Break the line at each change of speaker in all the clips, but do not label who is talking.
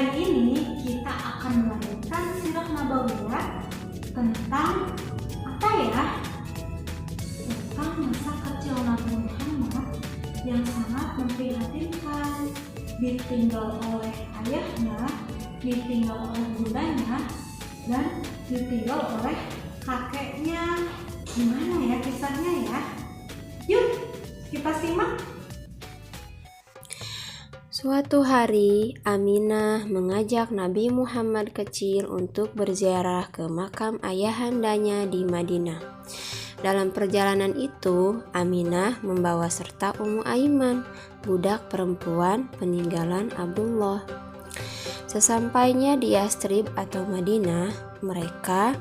Hari ini kita akan melanjutkan sirah nabawiyah tentang apa ya? Tentang masa kecil Nabi Muhammad yang sangat memprihatinkan. Ditinggal oleh ayahnya, ditinggal oleh bundanya, dan ditinggal oleh kakeknya. Gimana ya kisahnya ya? Yuk kita simak.
Suatu hari, Aminah mengajak Nabi Muhammad kecil untuk berziarah ke makam ayahandanya di Madinah. Dalam perjalanan itu, Aminah membawa serta Ummu Aiman, budak perempuan peninggalan Abdullah. Sesampainya di Yastrib atau Madinah, mereka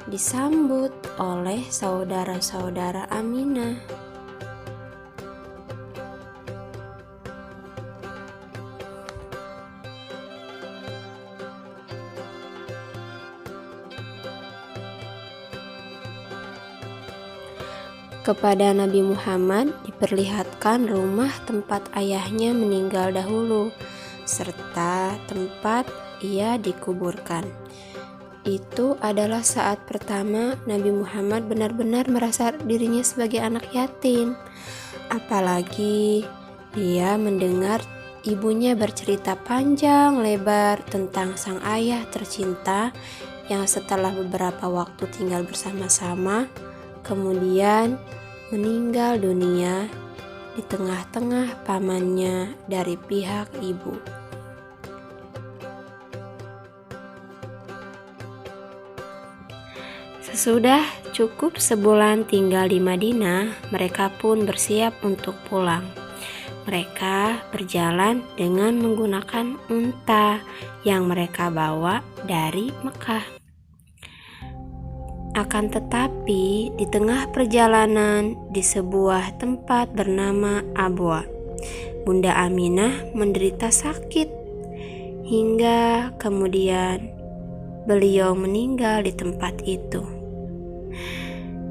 disambut oleh saudara-saudara Aminah. Kepada Nabi Muhammad diperlihatkan rumah tempat ayahnya meninggal dahulu, serta tempat ia dikuburkan. Itu adalah saat pertama Nabi Muhammad benar-benar merasa dirinya sebagai anak yatim. Apalagi dia mendengar ibunya bercerita panjang lebar tentang sang ayah tercinta yang setelah beberapa waktu tinggal bersama-sama, kemudian meninggal dunia di tengah-tengah pamannya dari pihak ibu. Sesudah cukup sebulan tinggal di Madinah, mereka pun bersiap untuk pulang. Mereka berjalan dengan menggunakan unta yang mereka bawa dari Mekah. Akan tetapi, di tengah perjalanan di sebuah tempat bernama Abwa, Bunda Aminah menderita sakit hingga kemudian beliau meninggal di tempat itu.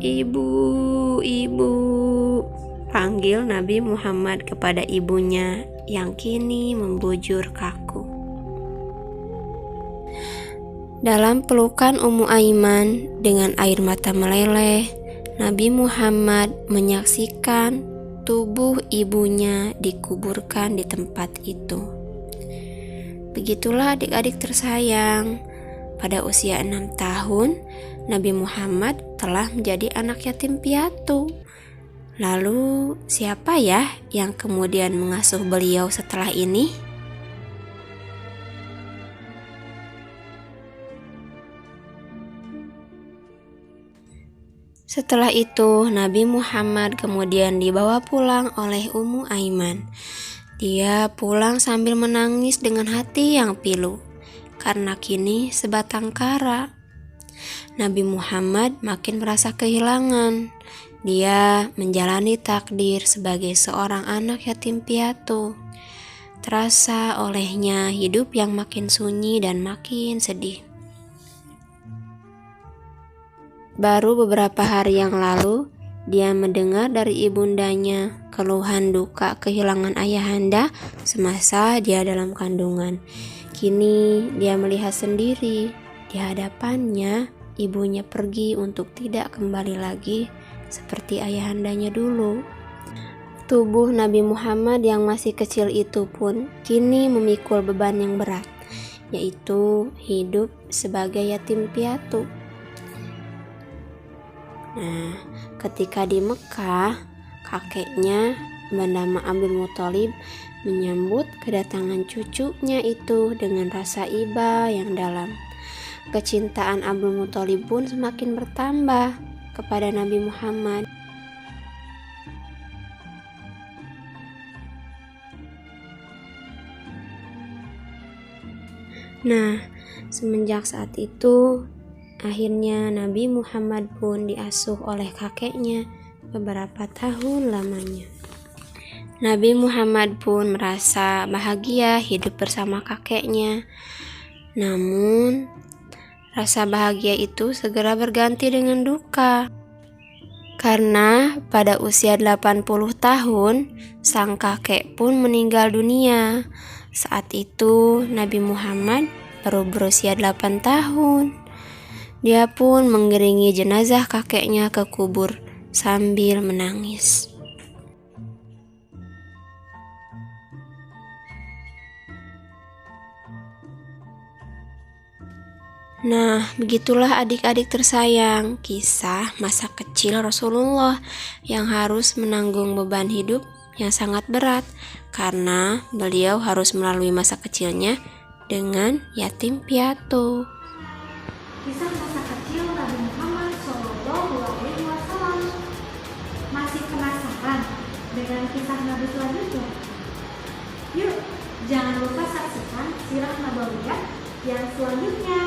Ibu, ibu, panggil Nabi Muhammad kepada ibunya yang kini membujur kaku. Dalam pelukan Ummu Aiman dengan air mata meleleh, Nabi Muhammad menyaksikan tubuh ibunya dikuburkan di tempat itu. Begitulah adik-adik tersayang, pada usia 6 tahun, Nabi Muhammad telah menjadi anak yatim piatu. Lalu siapa ya yang kemudian mengasuh beliau setelah ini? Setelah itu, Nabi Muhammad kemudian dibawa pulang oleh Ummu Aiman. Dia pulang sambil menangis dengan hati yang pilu, karena kini sebatang kara. Nabi Muhammad makin merasa kehilangan. Dia menjalani takdir sebagai seorang anak yatim piatu. Terasa olehnya hidup yang makin sunyi dan makin sedih. Baru beberapa hari yang lalu, dia mendengar dari ibundanya keluhan duka kehilangan ayahanda semasa dia dalam kandungan. Kini dia melihat sendiri di hadapannya ibunya pergi untuk tidak kembali lagi seperti ayahandanya dulu. Tubuh Nabi Muhammad yang masih kecil itu pun kini memikul beban yang berat, yaitu hidup sebagai yatim piatu. Nah, ketika di Mekah, kakeknya bernama Abdul Muthalib menyambut kedatangan cucunya itu dengan rasa iba yang dalam. Kecintaan Abdul Muthalib pun semakin bertambah kepada Nabi Muhammad. Nah, semenjak saat itu, akhirnya Nabi Muhammad pun diasuh oleh kakeknya beberapa tahun lamanya. Nabi Muhammad pun merasa bahagia hidup bersama kakeknya. Namun, rasa bahagia itu segera berganti dengan duka. Karena pada usia 80 tahun, sang kakek pun meninggal dunia. Saat itu Nabi Muhammad baru berusia 8 tahun. Dia pun mengiringi jenazah kakeknya ke kubur sambil menangis. Nah, begitulah adik-adik tersayang, kisah masa kecil Rasulullah yang harus menanggung beban hidup yang sangat berat karena beliau harus melalui masa kecilnya dengan yatim piatu.
Kisah masa kecil Nabi Muhammad SAW. Masih penasaran dengan kisah Nabi selanjutnya? Yuk, jangan lupa saksikan Sirah Nabawiyah yang selanjutnya.